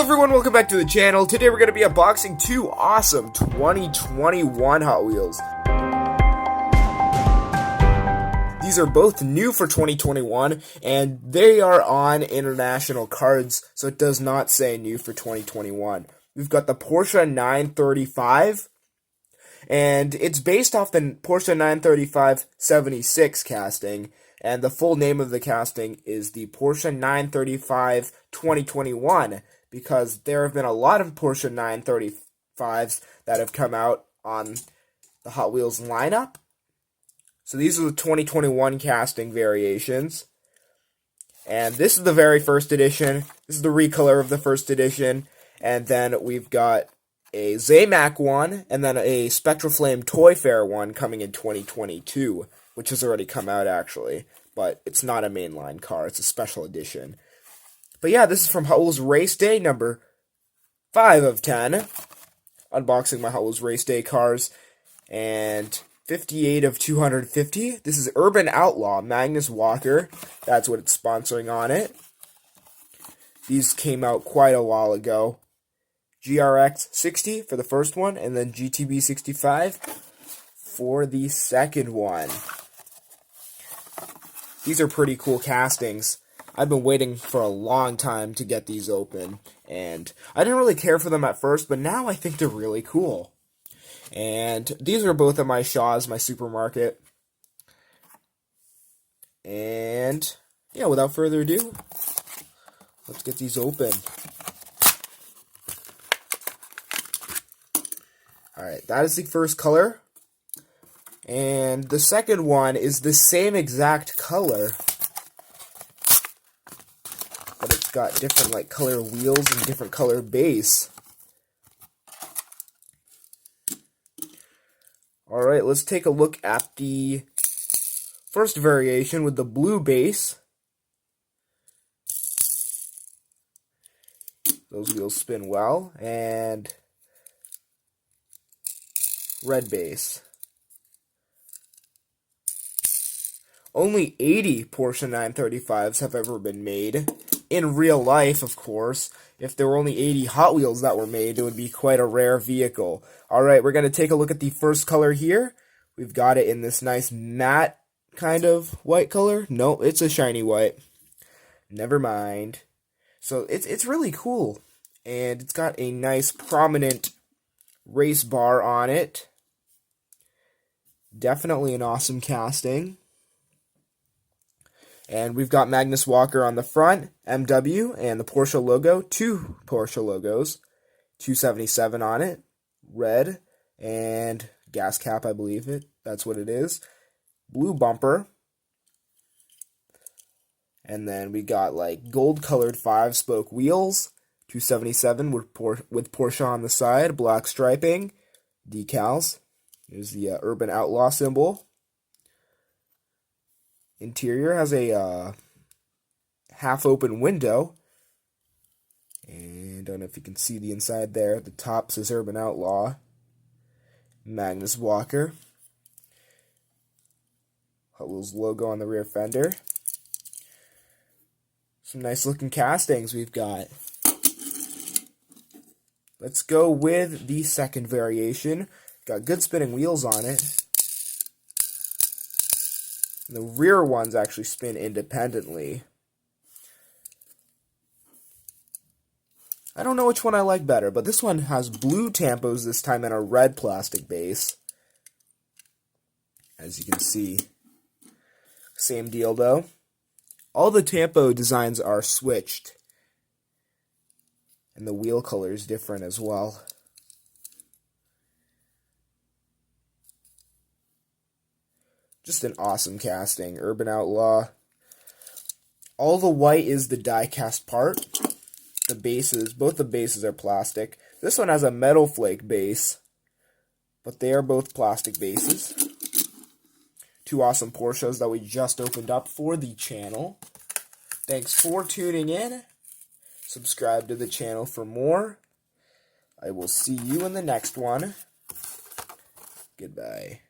everyone, welcome back to the channel. Today we're going to be unboxing two awesome 2021 Hot Wheels. These are both new for 2021, and they are on international cards, so it does not say new for 2021. We've got the Porsche 935, and it's based off the Porsche 935 76 casting, and the full name of the casting is the Porsche 935 2021, because there have been a lot of Porsche 935s that have come out on the Hot Wheels lineup. So these are the 2021 casting variations. And this is the very first edition. This is the recolor of the first edition. And then we've got a Zamac one, and then a Spectral Flame Toy Fair one coming in 2022, which has already come out actually. But it's not a mainline car, it's a special edition. But yeah, this is from Hot Wheels Race Day, number 5 of 10. Unboxing my Hot Wheels Race Day cars. And 58 of 250. This is Urban Outlaw, Magnus Walker. That's what it's sponsoring on it. These came out quite a while ago. GRX 60 for the first one, and then GTB 65 for the second one. These are pretty cool castings. I've been waiting for a long time to get these open, and I didn't really care for them at first, but now I think they're really cool. And these are both at my Shaw's, my supermarket. And yeah, without further ado, let's get these open. Alright, that is the first color. And the second one is the same exact color, but it's got different like color wheels and different color base. Alright, let's take a look at the first variation with the blue base. Those wheels spin well. And red base. Only 80 Porsche 935s have ever been made. In real life, of course. If there were only 80 Hot Wheels that were made, it would be quite a rare vehicle. Alright, we're going to take a look at the first color here. We've got it in this nice matte kind of white color. No, it's a shiny white. Never mind. So it's really cool. And it's got a nice prominent race bar on it. Definitely an awesome casting. And we've got Magnus Walker on the front, MW, and the Porsche logo, 2 Porsche logos, 277 on it, red, and gas cap, I believe that's what it is. Blue bumper. And then we got like gold-colored 5-spoke wheels, 277 with Porsche on the side, black striping, decals. There's the Urban Outlaw symbol. Interior has a half-open window. And I don't know if you can see the inside there. The top says Urban Outlaw. Magnus Walker. Hot Wheels logo on the rear fender. Some nice looking castings we've got. Let's go with the second variation. Got good spinning wheels on it. The rear ones actually spin independently. I don't know which one I like better, but this one has blue tampos this time and a red plastic base. As you can see. Same deal though. All the tampo designs are switched. And the wheel color is different as well. Just an awesome casting. Urban Outlaw. All the white is the die-cast part. The bases, both the bases are plastic. This one has a metal flake base, but they are both plastic bases. 2 awesome Porsches that we just opened up for the channel. Thanks for tuning in. Subscribe to the channel for more. I will see you in the next one. Goodbye.